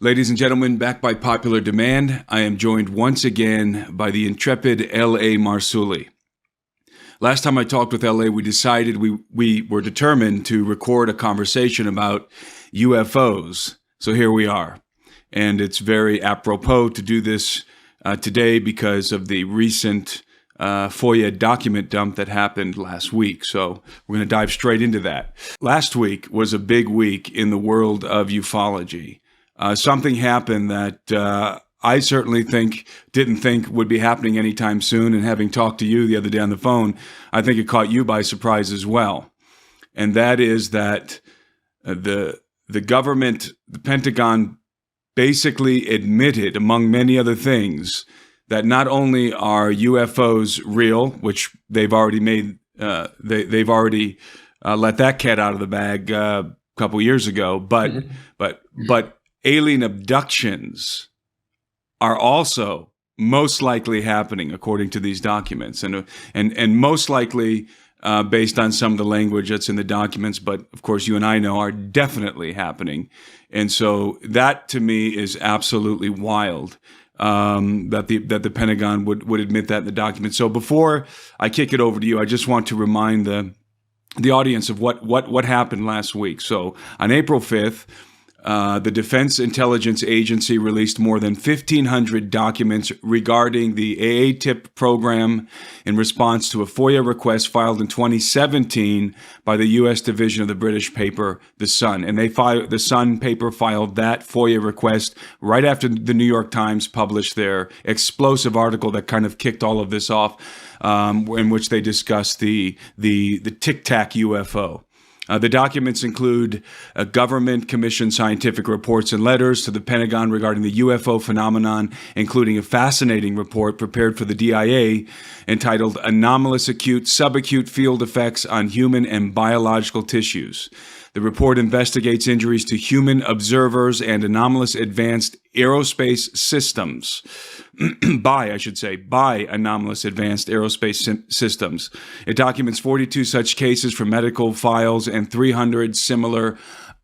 Ladies and gentlemen, back by popular demand, I am joined once again by the intrepid L.A. Marzulli. Last time I talked with L.A., we decided we were determined to record a conversation about UFOs. So here we are. And it's very apropos to do this today because of the recent FOIA document dump that happened last week. So we're going to dive straight into that. Last week was a big week in the world of ufology. Something happened that I certainly didn't think would be happening anytime soon. And having talked to you the other day on the phone, I think it caught you by surprise as well. And that is that the government, the Pentagon, basically admitted, among many other things, that not only are UFOs real, which they've already made, they've already let that cat out of the bag a couple years ago, but alien abductions are also most likely happening, according to these documents, and most likely based on some of the language that's in the documents. But of course, you and I know are definitely happening, and so that to me is absolutely wild that the Pentagon would admit that in the document. So before I kick it over to you, I just want to remind the audience of what happened last week. So on April 5th. The Defense Intelligence Agency released more than 1,500 documents regarding the AATIP program in response to a FOIA request filed in 2017 by the U.S. division of the British paper, The Sun. And the Sun paper filed that FOIA request right after the New York Times published their explosive article that kind of kicked all of this off, in which they discussed the Tic Tac UFO. The documents include government-commissioned scientific reports and letters to the Pentagon regarding the UFO phenomenon, including a fascinating report prepared for the DIA entitled Anomalous Acute Subacute Field Effects on Human and Biological Tissues. The report investigates injuries to human observers and anomalous advanced aerospace systems by anomalous advanced aerospace systems. It documents 42 such cases from medical files and 300 similar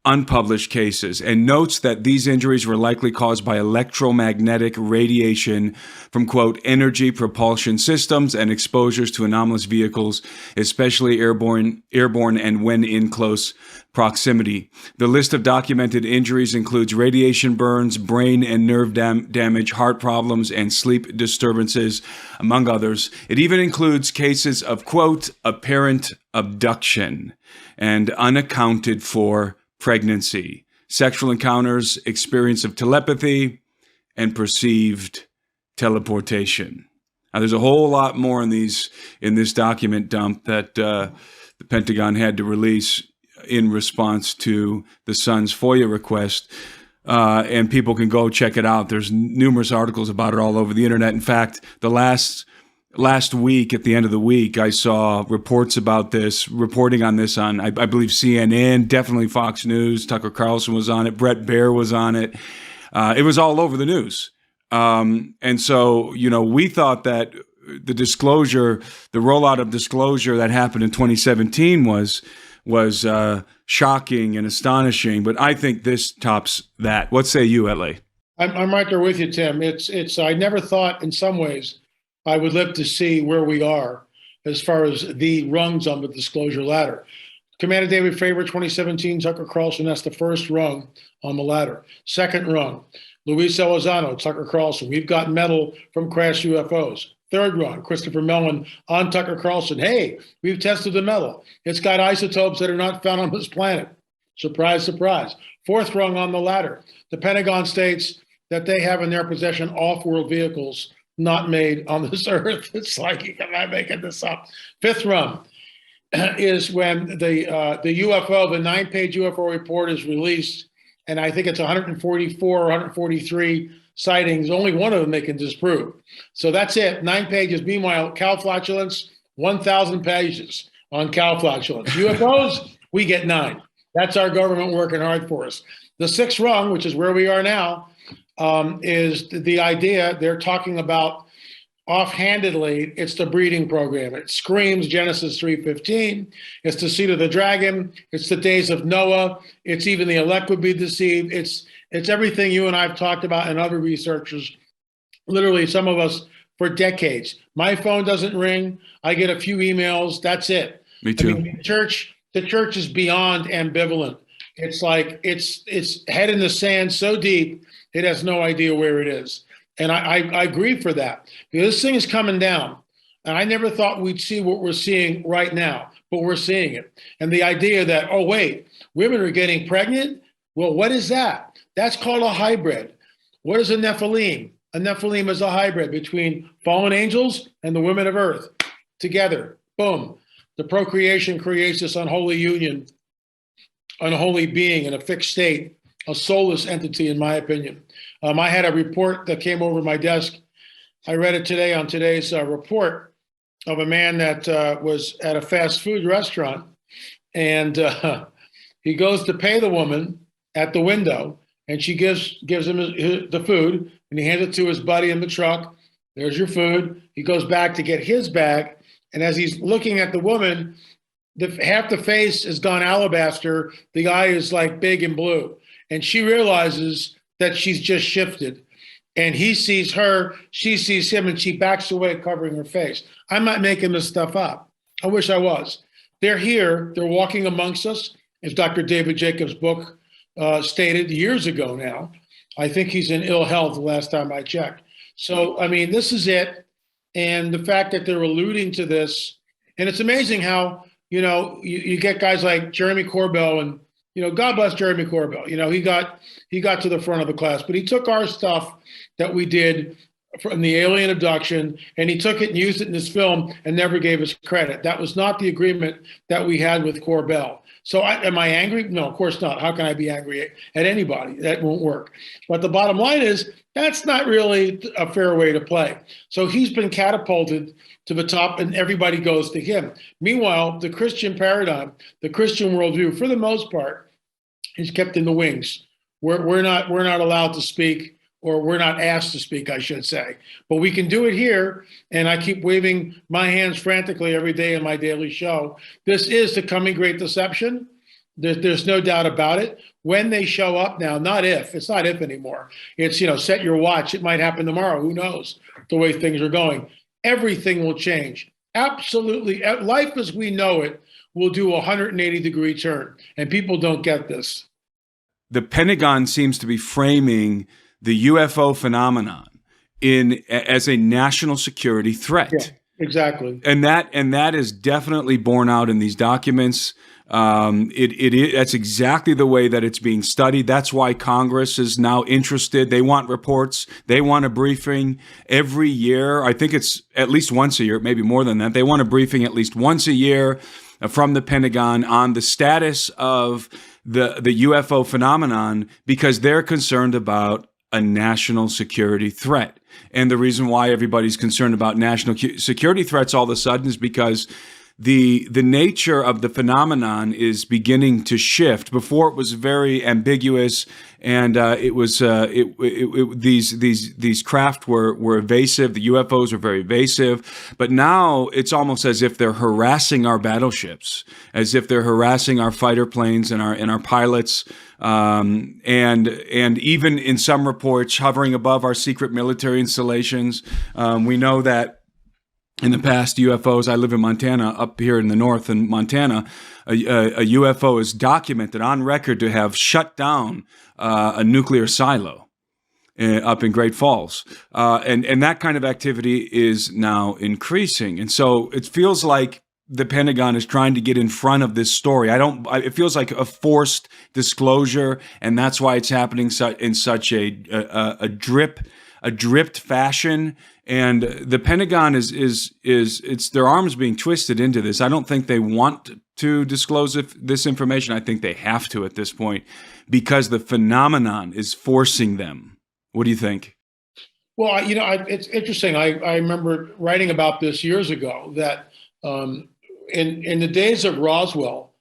unpublished cases, and notes that these injuries were likely caused by electromagnetic radiation from, quote, energy propulsion systems and exposures to anomalous vehicles, especially airborne and when in close proximity. The list of documented injuries includes radiation burns, brain and nerve damage, heart problems, and sleep disturbances, among others. It even includes cases of, quote, apparent abduction and unaccounted for pregnancy, sexual encounters, experience of telepathy, and perceived teleportation. Now, there's a whole lot more in this document dump that the Pentagon had to release in response to the Sun's FOIA request, and people can go check it out. There's numerous articles about it all over the internet. In fact, the last week, at the end of the week, I saw reporting on this on, I believe, CNN, definitely Fox News. Tucker Carlson was on it. Brett Baer was on it. It was all over the news. And so, we thought that the rollout of disclosure that happened in 2017 was shocking and astonishing. But I think this tops that. What say you, L.A.? I'm right there with you, Tim. I never thought in some ways I would live to see where we are as far as the rungs on the disclosure ladder. Commander David Fravor, 2017, Tucker Carlson, that's the first rung on the ladder. Second rung, Luis Elizondo, Tucker Carlson. We've got metal from crashed UFOs. Third rung, Christopher Mellon on Tucker Carlson. Hey, we've tested the metal. It's got isotopes that are not found on this planet. Surprise, surprise. Fourth rung on the ladder. The Pentagon states that they have in their possession off-world vehicles not made on this earth. It's like, am I making this up? Fifth rung is when the UFO, the 9-page UFO report is released, and I think it's 144 or 143 sightings. Only one of them they can disprove. So that's it, 9 pages. Meanwhile, cow flatulence, 1,000 pages on cow flatulence. UFOs, we get 9. That's our government working hard for us. The sixth rung, which is where we are now, is the idea they're talking about offhandedly. It's the breeding program. It screams Genesis 3:15. It's the seed of the dragon. It's the days of Noah. It's even the elect would be deceived. It's everything you and I've talked about and other researchers, literally some of us for decades. My phone doesn't ring. I get a few emails. That's it. Me too. I mean, the church is beyond ambivalent. It's like it's head in the sand so deep it has no idea where it is. And I grieve for that because this thing is coming down. And I never thought we'd see what we're seeing right now, but we're seeing it. And the idea that, oh, wait, women are getting pregnant? Well, what is that? That's called a hybrid. What is a Nephilim? A Nephilim is a hybrid between fallen angels and the women of earth together. Boom. The procreation creates this unholy union, unholy being in a fixed state, a soulless entity, in my opinion. I had a report that came over my desk. I read it today on today's report of a man that was at a fast food restaurant, and he goes to pay the woman at the window, and she gives him the food, and he hands it to his buddy in the truck. There's your food. He goes back to get his bag, and as he's looking at the woman, half the face has gone alabaster. The eye is like big and blue, and she realizes that she's just shifted. And he sees her, she sees him, and she backs away, covering her face. I'm not making this stuff up. I wish I was. They're here. They're walking amongst us, as Dr. David Jacobs' book stated years ago now. I think he's in ill health the last time I checked. So, I mean, this is it. And the fact that they're alluding to this, and it's amazing how, you get guys like Jeremy Corbell, and, God bless Jeremy Corbell. He got to the front of the class, but he took our stuff that we did from the alien abduction, and he took it and used it in his film and never gave us credit. That was not the agreement that we had with Corbell. So am I angry? No, of course not. How can I be angry at anybody? That won't work. But the bottom line is that's not really a fair way to play. So he's been catapulted to the top, and everybody goes to him. Meanwhile, the Christian paradigm, the Christian worldview, for the most part, is kept in the wings. We're not allowed to speak, or we're not asked to speak, I should say. But we can do it here, and I keep waving my hands frantically every day in my daily show. This is the coming great deception. There's no doubt about it. When they show up now, not if, it's not if anymore. It's, set your watch. It might happen tomorrow. Who knows the way things are going. Everything will change. Absolutely. Life as we know it will do a 180-degree turn, and people don't get this. The Pentagon seems to be framing the UFO phenomenon as a national security threat. Yeah, exactly. And that is definitely borne out in these documents. That's exactly the way that it's being studied. That's why Congress is now interested. They want reports. They want a briefing every year. I think it's at least once a year, maybe more than that. They want a briefing at least once a year from the Pentagon on the status of the UFO phenomenon, because they're concerned about a national security threat. And the reason why everybody's concerned about national security threats all of a sudden is because the nature of the phenomenon is beginning to shift. Before, it was very ambiguous, and these craft were evasive. The UFOs were very evasive, but now it's almost as if they're harassing our battleships, as if they're harassing our fighter planes and our pilots, and even in some reports hovering above our secret military installations. We know that in the past, UFOs, I live in Montana, up here in the north in Montana, a UFO is documented on record to have shut down a nuclear silo up in Great Falls. And that kind of activity is now increasing. And so it feels like the Pentagon is trying to get in front of this story. It feels like a forced disclosure, and that's why it's happening in such a dripped fashion. And the Pentagon it's their arms being twisted into this. I don't think they want to disclose this information. I think they have to at this point because the phenomenon is forcing them. What do you think? Well, it's interesting. I remember writing about this years ago that in the days of Roswell,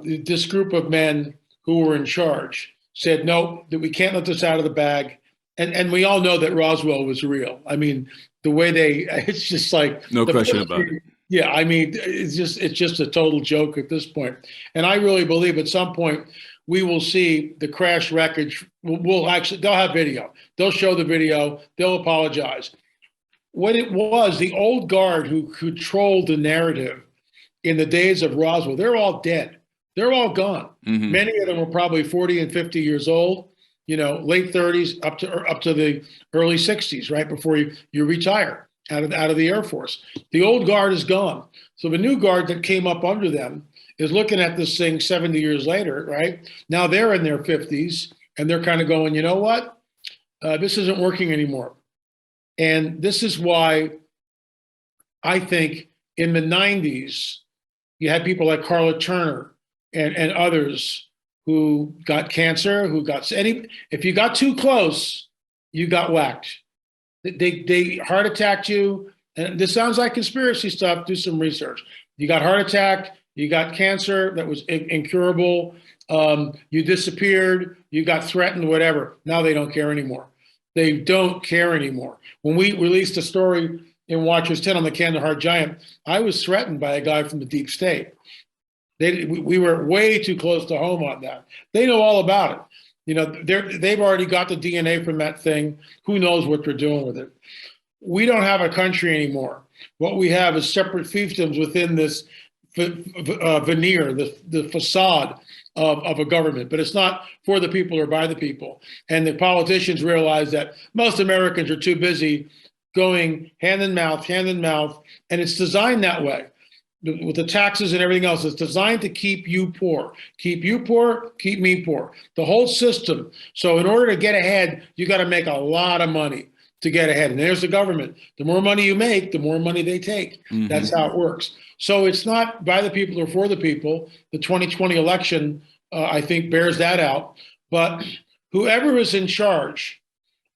this group of men who were in charge said, no, that we can't let this out of the bag. And we all know that Roswell was real. I mean, the way it's just like no question about it. Yeah, I mean, it's just a total joke at this point. And I really believe at some point we will see the crash wreckage. We'll actually, they'll have video. They'll show the video. They'll apologize. What it was, the old guard who controlled the narrative in the days of Roswell, they're all dead. They're all gone. Mm-hmm. Many of them were probably 40 and 50 years old, late 30s up to the early 60s, right before you retire out of the Air Force. The old guard is gone. So the new guard that came up under them is looking at this thing 70 years later, right? Now they're in their 50s and they're kind of going, you know what? This isn't working anymore. And this is why I think in the 90s, you had people like Carla Turner and others who got cancer, if you got too close, you got whacked. They heart attacked you. And this sounds like conspiracy stuff. Do some research. You got heart attack, you got cancer that was incurable. You disappeared, you got threatened, whatever. Now they don't care anymore. They don't care anymore. When we released a story in Watchers 10 on the Kandahar Giant, I was threatened by a guy from the deep state. We were way too close to home on that. They know all about it. They've already got the DNA from that thing. Who knows what they're doing with it? We don't have a country anymore. What we have is separate fiefdoms within this veneer, the facade of a government, but it's not for the people or by the people. And the politicians realize that most Americans are too busy going hand in mouth, and it's designed that way. With the taxes and everything else, it's designed to keep you poor. Keep you poor, keep me poor. The whole system. So in order to get ahead, you got to make a lot of money to get ahead. And there's the government. The more money you make, the more money they take. Mm-hmm. That's how it works. So it's not by the people or for the people. The 2020 election, I think, bears that out. But whoever is in charge,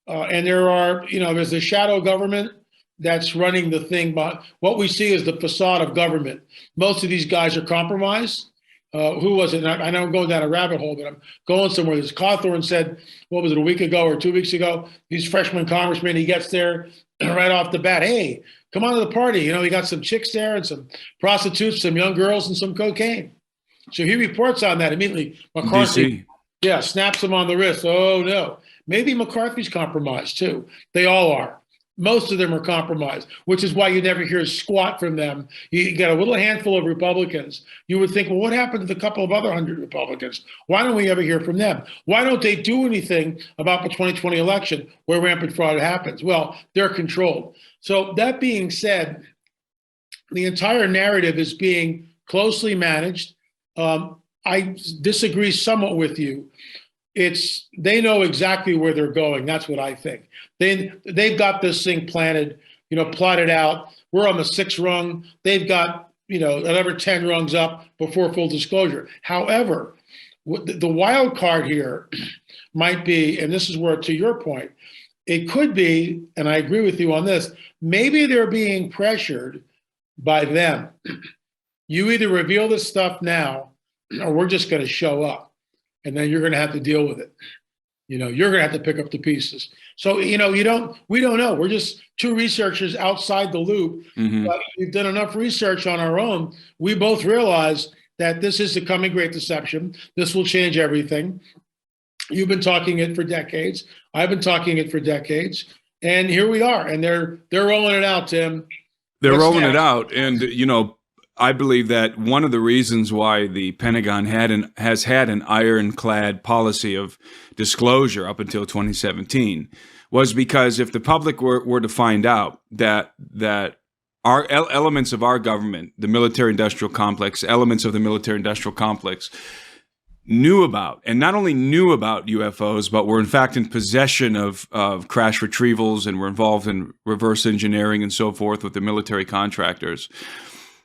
and there's a shadow government that's running the thing. But what we see is the facade of government. Most of these guys are compromised. Who was it? I know I'm going down a rabbit hole, but I'm going somewhere. This Cawthorn said, what was it, a week ago or 2 weeks ago? He's freshman congressman. He gets there right off the bat. Hey, come on to the party. He got some chicks there and some prostitutes, some young girls, and some cocaine. So he reports on that immediately. McCarthy, snaps him on the wrist. Oh, no. Maybe McCarthy's compromised, too. They all are. Most of them are compromised, which is why you never hear squat from them. You get a little handful of Republicans. You would think, well, what happened to the couple of other 100 Republicans? Why don't we ever hear from them? Why don't they do anything about the 2020 election where rampant fraud happens? Well, they're controlled. So that being said, the entire narrative is being closely managed. I disagree somewhat with you. They know exactly where they're going. That's what I think. They've got this thing planted, plotted out. We're on the 6th rung. They've got, another 10 rungs up before full disclosure. However, the wild card here might be, and this is where, to your point, it could be, and I agree with you on this, maybe they're being pressured by them. You either reveal this stuff now, or we're just going to show up. And then you're going to have to deal with it. You're going to have to pick up the pieces. So, we don't know. We're just two researchers outside the loop. Mm-hmm. But we've done enough research on our own. We both realize that this is the coming great deception. This will change everything. You've been talking it for decades. I've been talking it for decades. And here we are. And they're rolling it out, Tim. They're rolling it out. And, I believe that one of the reasons why the Pentagon has had an ironclad policy of disclosure up until 2017 was because if the public were to find out that our elements of our government, the military-industrial complex, elements of the military-industrial complex, knew about, and not only knew about UFOs, but were in fact in possession of crash retrievals and were involved in reverse engineering and so forth with the military contractors,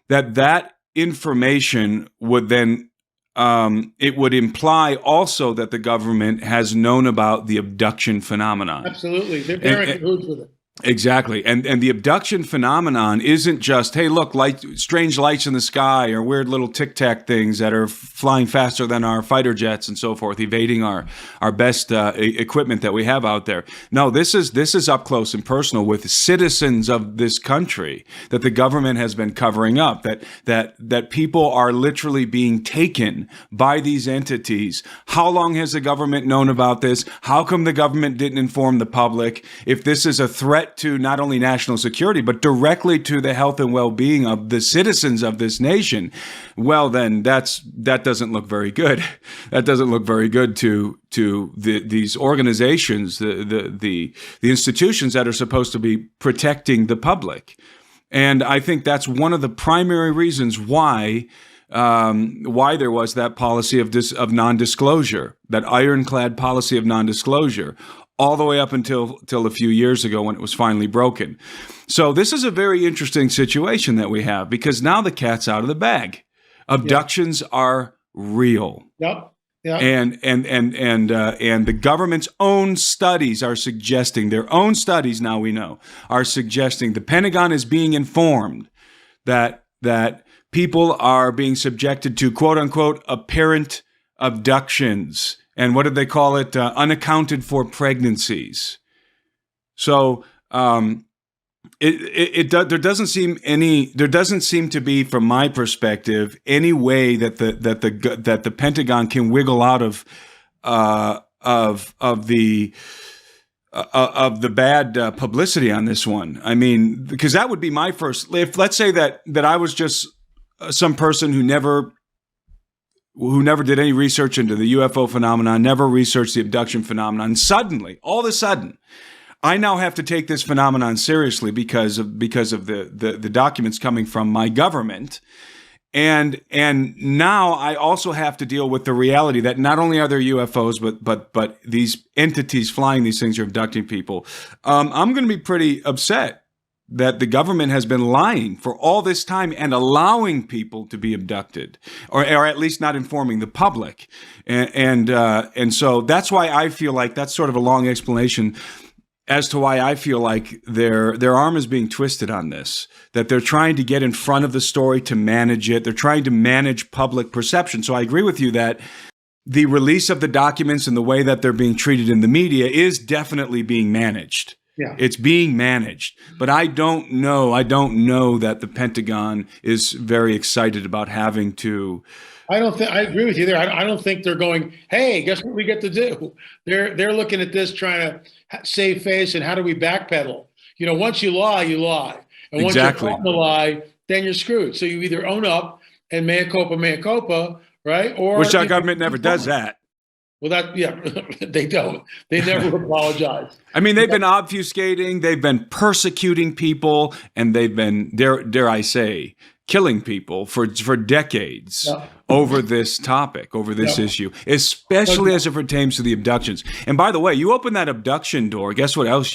that information would then, it would imply also that the government has known about the abduction phenomenon. Absolutely. They're in cahoots with it. Exactly. And the abduction phenomenon isn't just, hey, look, strange lights in the sky or weird little tic-tac things that are flying faster than our fighter jets and so forth, evading our best equipment that we have out there. No, this is up close and personal with citizens of this country that the government has been covering up, that people are literally being taken by these entities. How long has the government known about this? How come the government didn't inform the public? If this is a threat to not only national security, but directly to the health and well-being of the citizens of this nation, well, then that doesn't look very good. That doesn't look very good to these organizations, the institutions that are supposed to be protecting the public. And I think that's one of the primary reasons why there was that policy of non-disclosure, that ironclad policy of non-disclosure, all the way up until a few years ago when it was finally broken. So this is a very interesting situation that we have, because now the cat's out of the bag. Abductions are real. Yep. Yeah. And the government's own studies are suggesting, their own studies now we know, are suggesting the Pentagon is being informed that people are being subjected to quote unquote apparent abductions. And what did they call it? Unaccounted for pregnancies. So there doesn't seem to be, from my perspective, any way that the Pentagon can wiggle out of the bad publicity on this one. I mean, because that would be my first. If let's say that I was just some person who never did any research into the UFO phenomenon, never researched the abduction phenomenon. Suddenly, all of a sudden, I now have to take this phenomenon seriously because of the documents coming from my government. And now I also have to deal with the reality that not only are there UFOs, but these entities flying these things are abducting people. I'm going to be pretty upset that the government has been lying for all this time and allowing people to be abducted, or at least not informing the public. And so that's why I feel like that's sort of a long explanation as to why I feel like their arm is being twisted on this, that they're trying to get in front of the story to manage it. They're trying to manage public perception. So I agree with you that the release of the documents and the way that they're being treated in the media is definitely being managed. Yeah. It's being managed, but I don't know that the Pentagon is very excited about having to. I agree with you there. I don't think they're going, hey, guess what we get to do? They're looking at this trying to save face and how do we backpedal? You know, once you lie, you lie. And once Exactly. you're caught in the lie, then you're screwed. So you either own up and mea culpa, right? Or which our government never does that. Well, they don't. They never apologize. I mean, they've been obfuscating, they've been persecuting people, and they've been, dare I say, killing people for decades over this topic, over this issue, especially as it pertains to the abductions. And by the way, you open that abduction door, guess what else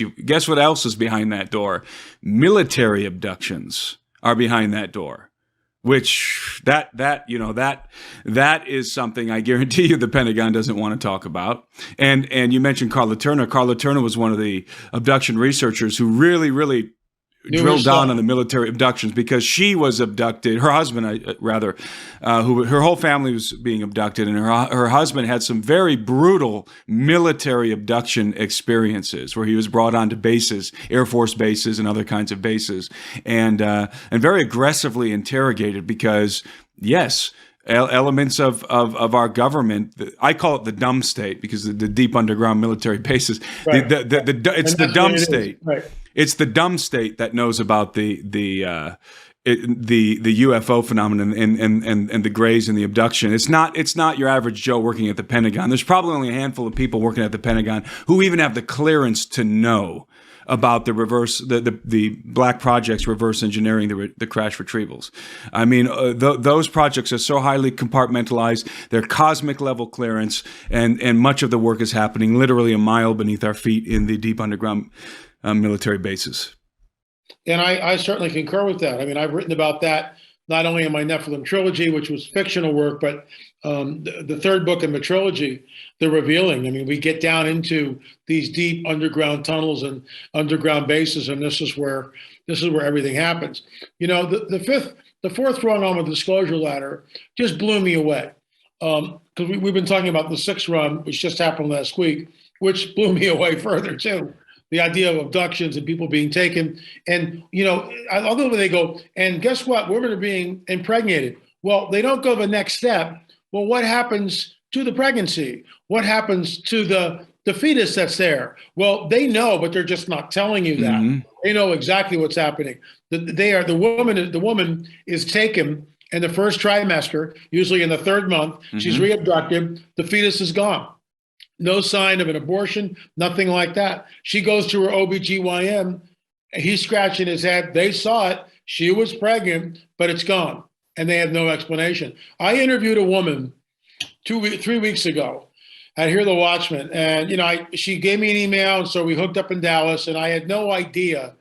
is behind that door? Military abductions are behind that door. Which that is something I guarantee you the Pentagon doesn't want to talk about. And you mentioned Carla Turner. Carla Turner was one of the abduction researchers who really drilled down on the military abductions, because she was abducted. Her husband, her whole family was being abducted, and her husband had some very brutal military abduction experiences where he was brought onto bases, Air Force bases, and other kinds of bases, and very aggressively interrogated because, yes, elements of our government, I call it the D.U.M.B. state, because the deep underground military bases, right. It's the D.U.M.B. state. Right. It's the D.U.M.B. state that knows about the UFO phenomenon and the grays and the abduction. It's not your average Joe working at the Pentagon. There's probably only a handful of people working at the Pentagon who even have the clearance to know about the Black Project's reverse engineering the crash retrievals. I mean, those projects are so highly compartmentalized. They're cosmic level clearance, and much of the work is happening literally a mile beneath our feet in the deep underground military bases. And I certainly concur with that. I mean, I've written about that not only in my Nephilim trilogy, which was fictional work, but the third book in the trilogy, The Revealing. I mean, we get down into these deep underground tunnels and underground bases, and this is where everything happens. You know, the fourth rung on the disclosure ladder just blew me away. Because we've been talking about the sixth run, which just happened last week, which blew me away further too. The idea of abductions and people being taken. And, you know, I love the way they go, and guess what? Women are being impregnated. Well, they don't go the next step. Well, what happens to the pregnancy? What happens to the fetus that's there? Well, they know, but they're just not telling you that. Mm-hmm. They know exactly what's happening. The woman is taken in the first trimester, usually in the third month. Mm-hmm. She's re-abducted. The fetus is gone. No sign of an abortion, nothing like that. She goes to her OBGYN. He's scratching his head. They saw it. She was pregnant, but it's gone. And they have no explanation. I interviewed a woman 3 weeks ago at Hear the Watchman. And, you know, she gave me an email. And so we hooked up in Dallas. And I had no idea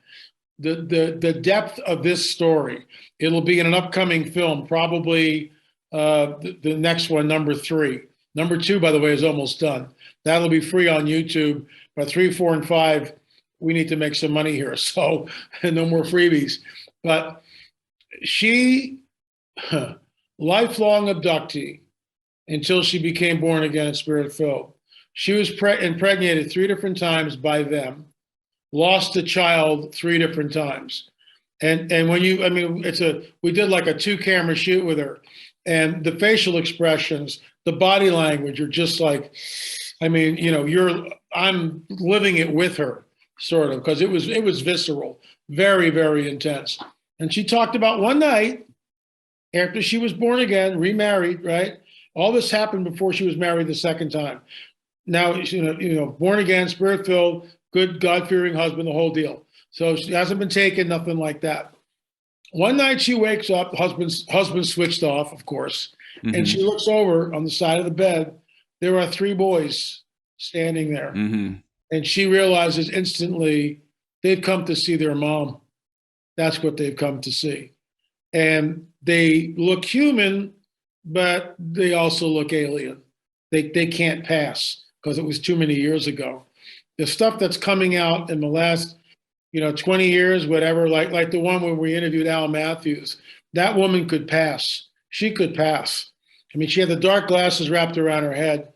the depth of this story. It'll be in an upcoming film, probably the next one, number 3. Number 2, by the way, is almost done. That'll be free on YouTube. But 3, 4, and 5, we need to make some money here. So no more freebies. But she, lifelong abductee until she became born again and spirit filled. She was impregnated 3 different times by them, lost a child 3 different times. And when you, I mean, we did like a 2-camera shoot with her, and the facial expressions, the body language are just like, I mean, you know, I'm living it with her, sort of, because it was visceral, very, very intense. And she talked about one night after she was born again, remarried, right? All this happened before she was married the second time. Now, you know, born again, spirit filled, good God-fearing husband, the whole deal. So she hasn't been taken, nothing like that. One night she wakes up, husband switched off, of course, mm-hmm. and she looks over on the side of the bed. There are 3 boys standing there. Mm-hmm. And she realizes instantly they've come to see their mom. That's what they've come to see. And they look human, but they also look alien. They can't pass because it was too many years ago. The stuff that's coming out in the last 20 years, whatever, like the one where we interviewed Al Matthews, that woman could pass. She could pass. I mean, she had the dark glasses wrapped around her head,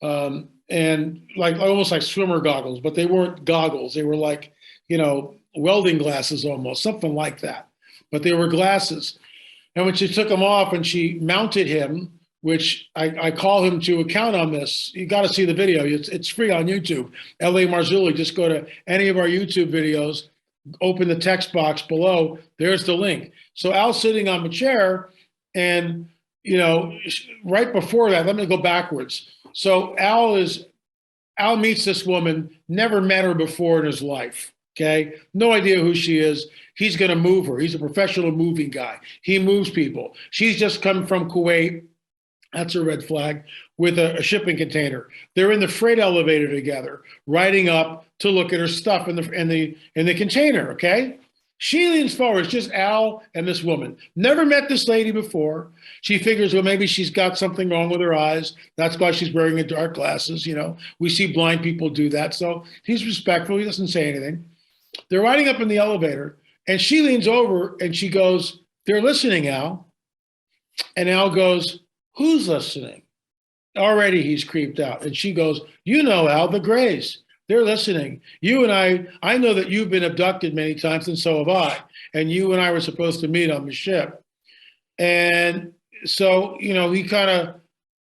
and almost like swimmer goggles, but they weren't goggles. They were like, welding glasses almost, something like that. But they were glasses. And when she took them off and she mounted him, which I call him to account on this. You got to see the video. It's free on YouTube. L.A. Marzulli, just go to any of our YouTube videos, open the text box below. There's the link. So Al's sitting on the chair, and, right before that, let me go backwards. So Al meets this woman, never met her before in his life. Okay. No idea who she is. He's going to move her. He's a professional moving guy. He moves people. She's just come from Kuwait. That's a red flag, with a shipping container. They're in the freight elevator together, riding up to look at her stuff in the container. Okay. She leans forward. It's just Al and this woman. Never met this lady before. She figures, well, maybe she's got something wrong with her eyes. That's why she's wearing the dark glasses. We see blind people do that. So he's respectful. He doesn't say anything. They're riding up in the elevator, and she leans over and she goes, "They're listening, Al." And Al goes, "Who's listening?" Already he's creeped out. And she goes, "Al, the Grays. They're listening. You and I know that you've been abducted many times, and so have I. And you and I were supposed to meet on the ship." And so, he kind of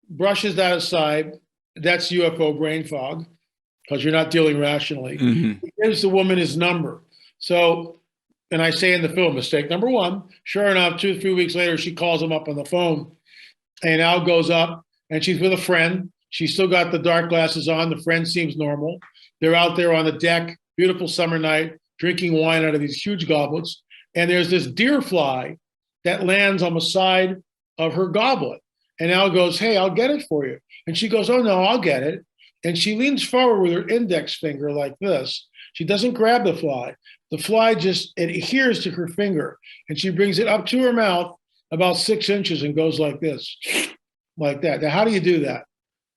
brushes that aside. That's UFO brain fog, because you're not dealing rationally. Mm-hmm. He gives the woman his number. So, and I say in the film, mistake number 1, sure enough, 2 or 3 weeks later, she calls him up on the phone. And Al goes up, and she's with a friend. She's still got the dark glasses on. The friend seems normal. They're out there on the deck, beautiful summer night, drinking wine out of these huge goblets. And there's this deer fly that lands on the side of her goblet. And Al goes, "Hey, I'll get it for you." And she goes, "Oh, no, I'll get it." And she leans forward with her index finger like this. She doesn't grab the fly. The fly just adheres to her finger, and she brings it up to her mouth, about 6 inches and goes like this, like that. Now, how do you do that?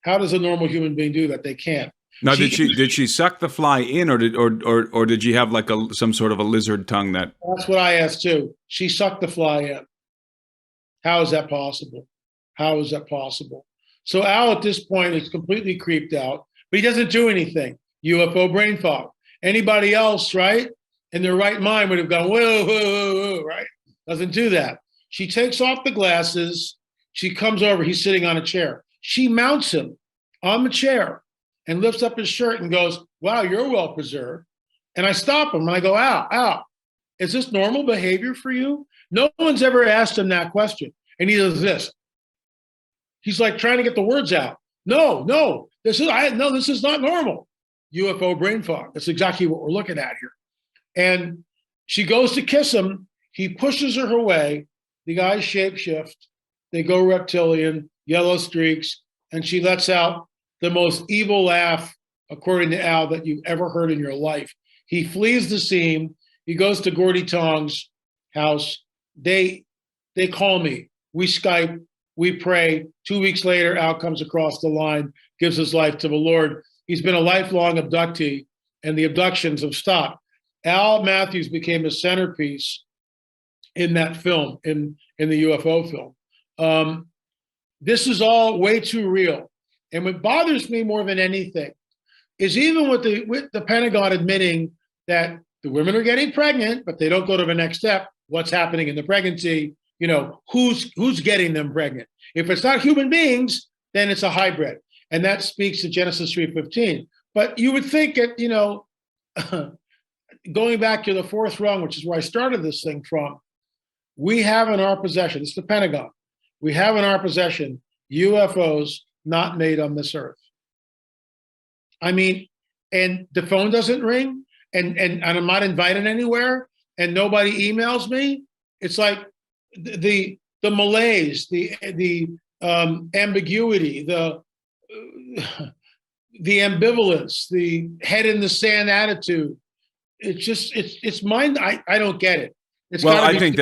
How does a normal human being do that? They can't. Now, did she suck the fly in, or did you have like some sort of a lizard tongue that? That's what I asked too. She sucked the fly in. How is that possible? How is that possible? So Al at this point is completely creeped out, but he doesn't do anything. UFO brain fog. Anybody else, right, in their right mind would have gone, whoa, whoa, whoa, whoa, right? Doesn't do that. She takes off the glasses. She comes over. He's sitting on a chair. She mounts him on the chair and lifts up his shirt and goes, wow, you're well preserved. And I stop him and I go, Al, is this normal behavior for you? No one's ever asked him that question. And he does this. He's like trying to get the words out. No, this is not normal. UFO brain fog. That's exactly what we're looking at here. And she goes to kiss him. He pushes her away. The guys shapeshift. They go reptilian, yellow streaks, and she lets out the most evil laugh, according to Al, that you've ever heard in your life. He flees the scene. He goes to Gordy Tong's house. They call me. We Skype. We pray. 2 weeks later, Al comes across the line, gives his life to the Lord. He's been a lifelong abductee, and the abductions have stopped. Al Matthews became a centerpiece in that film, in the UFO film. This is all way too real. And what bothers me more than anything is even with the Pentagon admitting that the women are getting pregnant, but they don't go to the next step. What's happening in the pregnancy? You know, who's getting them pregnant? If it's not human beings, then it's a hybrid. And that speaks to Genesis 3:15. But you would think that, you know, going back to the fourth rung, which is where I started this thing from, we have in our possession, it's the Pentagon, we have in our possession UFOs not made on this earth. I mean, and the phone doesn't ring, and I'm not invited anywhere, and nobody emails me. It's like the malaise, the ambiguity, the ambivalence, the head in the sand attitude. It's just it's mind. I don't get it. Well, I think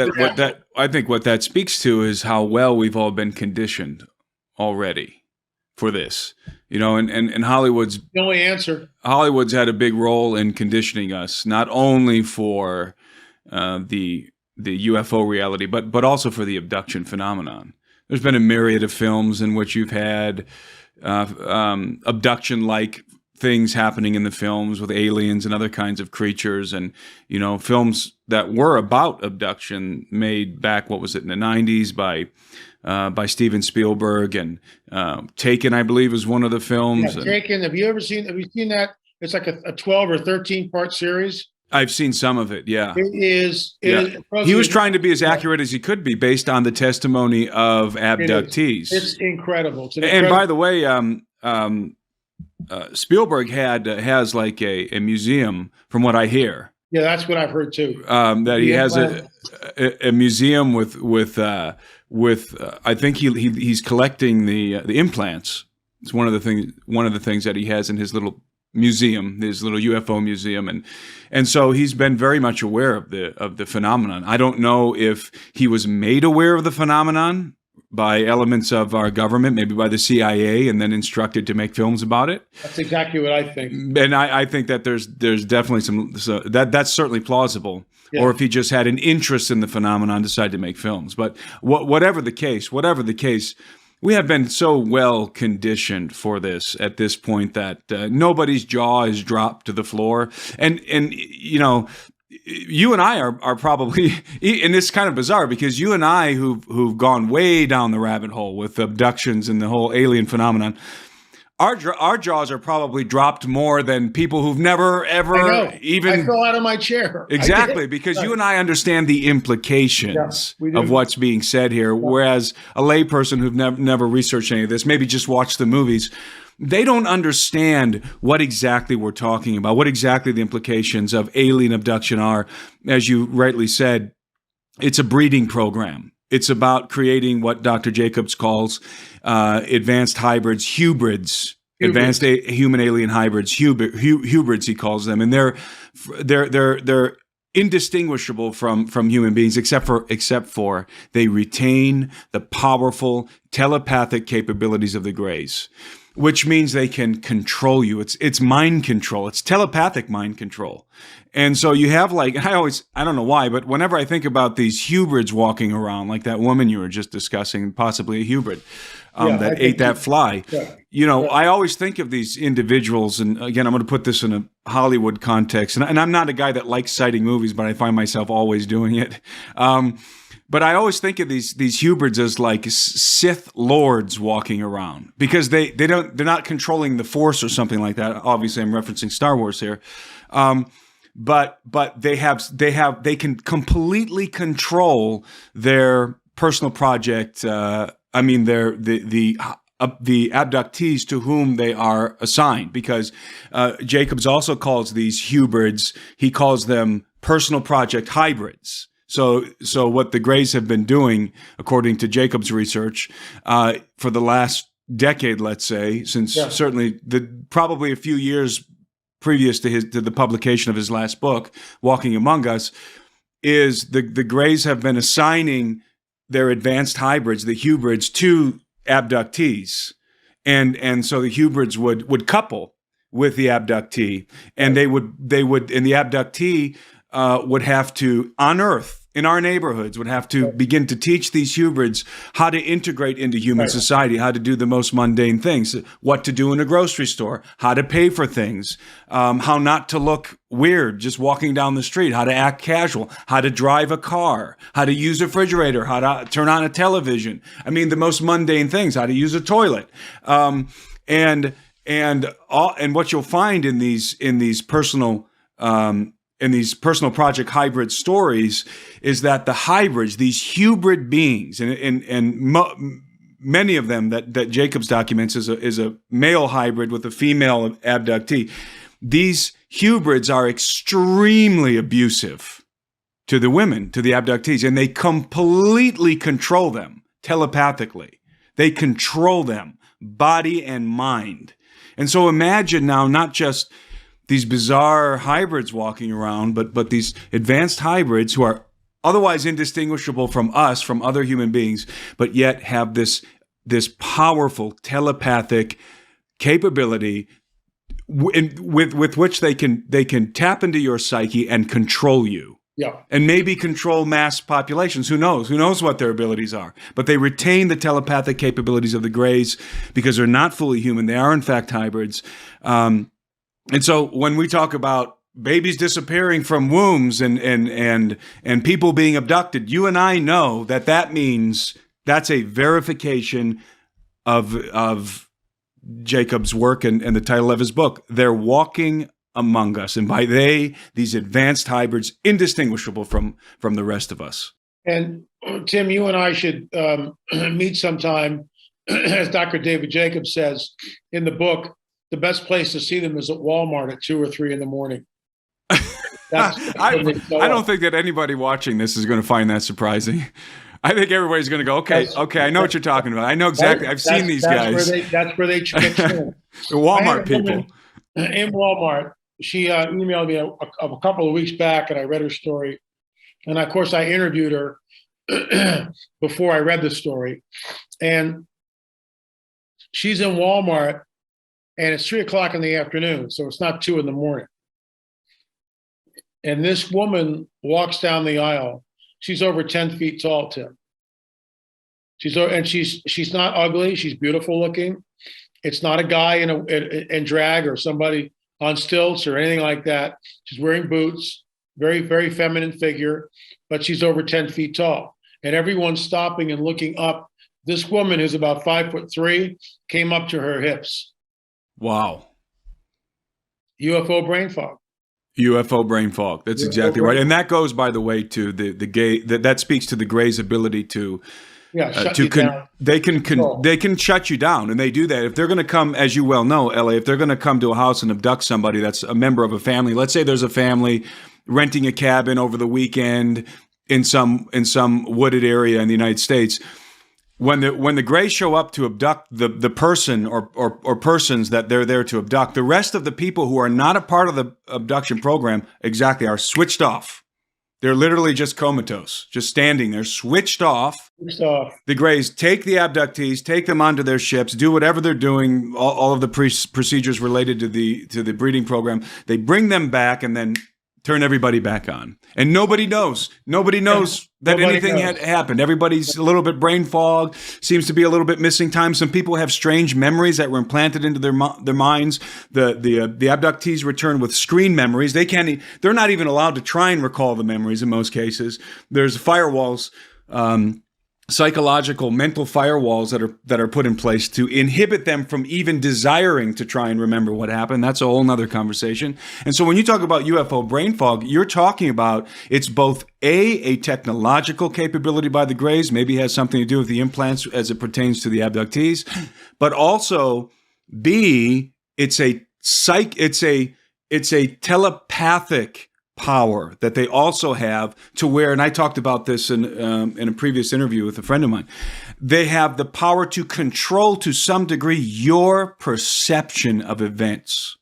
what that speaks to is how well we've all been conditioned already for this. You know, and Hollywood's the only answer. Hollywood's had a big role in conditioning us, not only for the UFO reality, but also for the abduction phenomenon. There's been a myriad of films in which you've had abduction-like things happening in the films with aliens and other kinds of creatures, and you know, films that were about abduction made back, what was it, in the 90s by Steven Spielberg, and Taken, I believe, is one of the films. Yeah, Taken. Have you seen that? It's like a 12 or 13 part series. I've seen some of it, yeah. It is. He was trying to be as accurate as he could be based on the testimony of abductees. It's incredible. And by the way, Spielberg has like a museum, from what I hear. Yeah, that's what I've heard too. That he has a museum with I think he's collecting the implants. It's one of the things that he has in his little museum, his little UFO museum, and so he's been very much aware of the phenomenon. I don't know if he was made aware of the phenomenon by elements of our government, maybe by the CIA, and then instructed to make films about it. That's exactly what I think. And I think that there's definitely that's certainly plausible. Yeah. Or if he just had an interest in the phenomenon, decided to make films. But whatever the case, we have been so well conditioned for this at this point that nobody's jaw is dropped to the floor. And you know, you and I are probably, and it's kind of bizarre because you and I who've gone way down the rabbit hole with abductions and the whole alien phenomenon, our jaws are probably dropped more than people who've never ever even. I fell out of my chair. Exactly, because you and I understand the implications of what's being said here, whereas a layperson who've never researched any of this, maybe just watched the movies, they don't understand what exactly we're talking about, what exactly the implications of alien abduction are. As you rightly said, it's a breeding program. It's about creating what Dr. Jacobs calls advanced hybrids, hybrids. Advanced human alien hybrids, hybrids he calls them, and they're indistinguishable from human beings, except for they retain the powerful telepathic capabilities of the Greys, which means they can control you. It's mind control. It's telepathic mind control. And so you have, like, I don't know why, but whenever I think about these hybrids walking around, like that woman you were just discussing, possibly a hybrid, that ate that fly. Yeah. I always think of these individuals, and again, I'm going to put this in a Hollywood context, and I'm not a guy that likes citing movies, but I find myself always doing it. But I always think of these hybrids as like Sith lords walking around, because they're not controlling the Force or something like that. Obviously, I'm referencing Star Wars here. But they can completely control their personal project. The abductees to whom they are assigned, because Jacobs also calls these hybrids, he calls them personal project hybrids. So what the Greys have been doing, according to Jacobs' research, for the last decade, let's say, since certainly probably a few years previous to the publication of his last book, Walking Among Us, is the Greys have been assigning their advanced hybrids, the hybrids, to abductees. And so the hybrids would couple with the abductee, and they would and the abductee would have to, on Earth, in our neighborhoods, would have to begin to teach these hybrids how to integrate into human society, how to do the most mundane things, what to do in a grocery store, how to pay for things, how not to look weird just walking down the street, how to act casual, how to drive a car, how to use a refrigerator, how to turn on a television. I mean, the most mundane things, how to use a toilet. And what you'll find in these personal project hybrid stories is that the hybrids, these hybrid beings, many of them that Jacobs documents is a male hybrid with a female abductee. These hybrids are extremely abusive to the women, to the abductees, and they completely control them telepathically. They control them, body and mind. And so imagine now not just these bizarre hybrids walking around, but these advanced hybrids who are otherwise indistinguishable from us, from other human beings, but yet have this powerful telepathic capability with which they can tap into your psyche and control you. Yeah. And maybe control mass populations. Who knows? Who knows what their abilities are? But they retain the telepathic capabilities of the Greys because they're not fully human. They are, in fact, hybrids. And so when we talk about babies disappearing from wombs and people being abducted, you and I know that means that's a verification of Jacob's work and the title of his book. They're walking among us. And by they, these advanced hybrids, indistinguishable from the rest of us. And Tim, you and I should meet sometime. As Dr. David Jacobs says in the book, the best place to see them is at Walmart at 2 or 3 in the morning. I don't think that anybody watching this is going to find that surprising. I think everybody's going to go, okay, I know what you're talking about. I know exactly. I've seen these guys. That's where they mix in. The Walmart people. In Walmart, she emailed me a couple of weeks back, and I read her story. And of course, I interviewed her before I read the story. And she's in Walmart, and it's 3 o'clock in the afternoon, so it's not 2 in the morning. And this woman walks down the aisle. She's over 10 feet tall, Tim. She's not ugly. She's beautiful looking. It's not a guy in drag or somebody on stilts or anything like that. She's wearing boots, very, very feminine figure, but she's over 10 feet tall. And everyone's stopping and looking up. This woman, who's about 5'3", came up to her hips. Wow. UFO brain fog. UFO brain fog. That's exactly right. And that goes, by the way, to the gay. That speaks to the Greys' ability to. They can shut you down, and they do that. If they're going to come, as you well know, L.A., if they're going to come to a house and abduct somebody that's a member of a family, let's say there's a family renting a cabin over the weekend in some wooded area in the United States. When the Greys show up to abduct the person or persons that they're there to abduct, the rest of the people who are not a part of the abduction program are switched off. They're literally just comatose, just standing there, switched off. So, The Greys take the abductees, take them onto their ships, do whatever they're doing, all of the procedures related to the breeding program. They bring them back and then turn everybody back on. And nobody knows. Nobody knows that anything had happened. Everybody's a little bit brain fog, seems to be a little bit missing time. Some people have strange memories that were implanted into their minds. The abductees return with screen memories. They're not even allowed to try and recall the memories in most cases. There's firewalls, psychological, mental firewalls that are put in place to inhibit them from even desiring to try and remember what happened. That's a whole nother conversation. And so when you talk about UFO brain fog, you're talking about it's both a technological capability by the Greys, maybe has something to do with the implants as it pertains to the abductees, but also B, it's a telepathic power that they also have to where, and I talked about this in a previous interview with a friend of mine, they have the power to control to some degree your perception of events.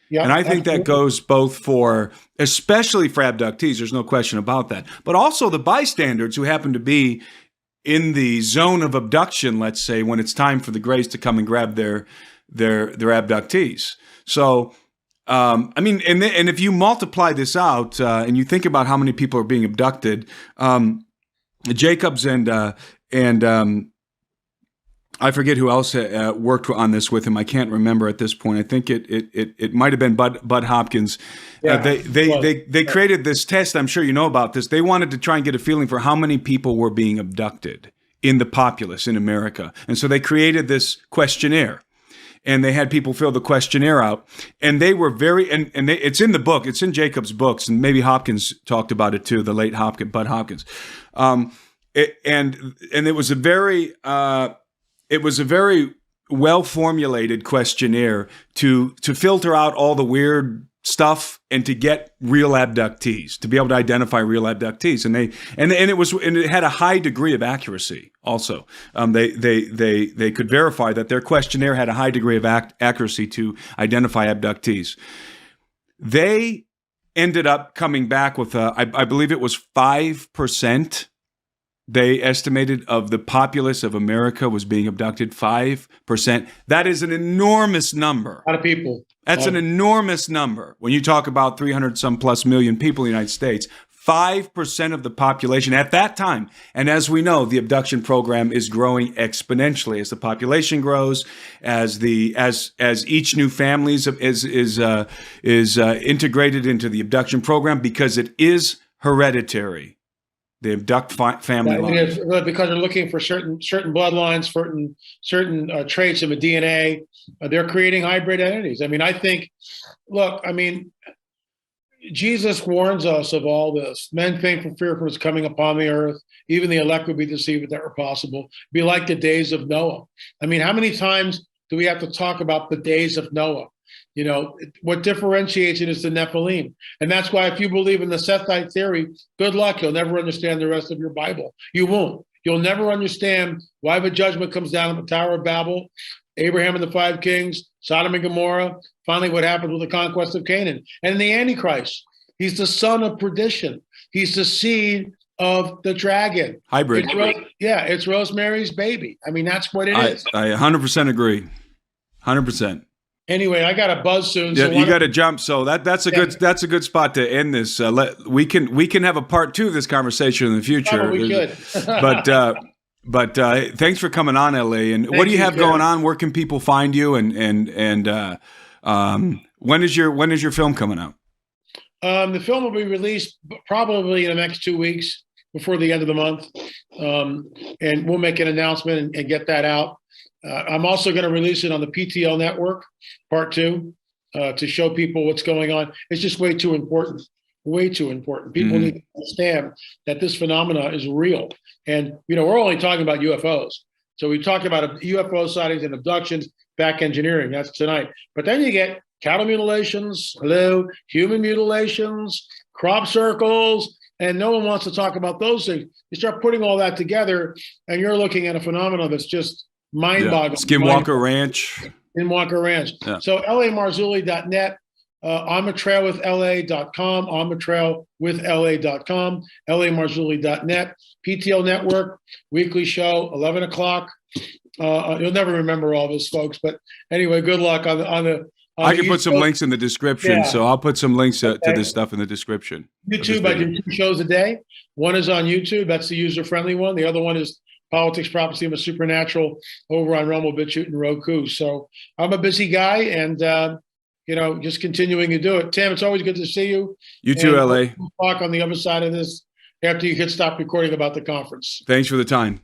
Yeah, and I think that goes both for, especially for abductees, there's no question about that, but also the bystanders who happen to be in the zone of abduction, let's say, when it's time for the Greys to come and grab their abductees. So I mean, and if you multiply this out and you think about how many people are being abducted, Jacobs and I forget who else worked on this with him. I can't remember at this point. I think it might have been Bud Hopkins. Yeah, they created this test. I'm sure you know about this. They wanted to try and get a feeling for how many people were being abducted in the populace in America, and so they created this questionnaire. And they had people fill the questionnaire out, and they were it's in the book, it's in Jacobs' books, and maybe Hopkins talked about it too, the late Bud Hopkins. And it was a very well formulated questionnaire to filter out all the weird stuff and to get real abductees, to be able to identify real abductees, and it had a high degree of accuracy. Also, they could verify that their questionnaire had a high degree of accuracy to identify abductees. They ended up coming back with I believe it was 5%. They estimated of the populace of America was being abducted. 5%. That is an enormous number. A lot of people. That's an enormous number. When you talk about 300 some plus million people in the United States, 5% of the population at that time. And as we know, the abduction program is growing exponentially as the population grows, as each new family is integrated into the abduction program, because it is hereditary. They abduct family lines. Because they're looking for certain bloodlines, certain traits of a DNA. They're creating hybrid identities. I mean, Jesus warns us of all this. Men think for fear is coming upon the earth. Even the elect would be deceived if that were possible. Be like the days of Noah. I mean, how many times do we have to talk about the days of Noah? You know, what differentiates it is the Nephilim. And that's why if you believe in the Sethite theory, good luck. You'll never understand the rest of your Bible. You won't. You'll never understand why the judgment comes down at the Tower of Babel, Abraham and the 5 kings, Sodom and Gomorrah, finally what happens with the conquest of Canaan. And the Antichrist, he's the son of perdition. He's the seed of the dragon. Hybrid. It's Rosemary's baby. I mean, that's what it is. I 100% agree. 100%. Anyway, I got a buzz soon. Yeah, so you got to jump. So that's a good spot to end this. We can have a part 2 of this conversation in the future. We could. but thanks for coming on, L.A. And what do you have going on? Where can people find you? And when is your film coming out? The film will be released probably in the next 2 weeks before the end of the month, and we'll make an announcement and get that out. I'm also going to release it on the PTL network, part 2, to show people what's going on. It's just way too important. Way too important. People need to understand that this phenomena is real. And, we're only talking about UFOs. So we talk about UFO sightings and abductions, back engineering. That's tonight. But then you get cattle mutilations, human mutilations, crop circles, and no one wants to talk about those things. You start putting all that together, and you're looking at a phenomenon that's just mind-boggling. Skinwalker Ranch. Yeah. So LAMarzulli.net. onthetrailwithla.com, onthetrailwithla.com, lamarzulli.net, PTL Network, weekly show, 11 o'clock. You'll never remember all this, folks, but anyway, good luck on the I can put some links in the description, Yeah. so I'll put some links to this stuff in the description. YouTube, I do 2 shows a day. One is on YouTube. That's the user-friendly one. The other one is Politics, Prophecy, and the Supernatural over on Rumble, BitChute, and Roku. So I'm a busy guy and, just continuing to do it. Tim, it's always good to see you. You too, LA. We'll talk on the other side of this after you hit stop recording about the conference. Thanks for the time.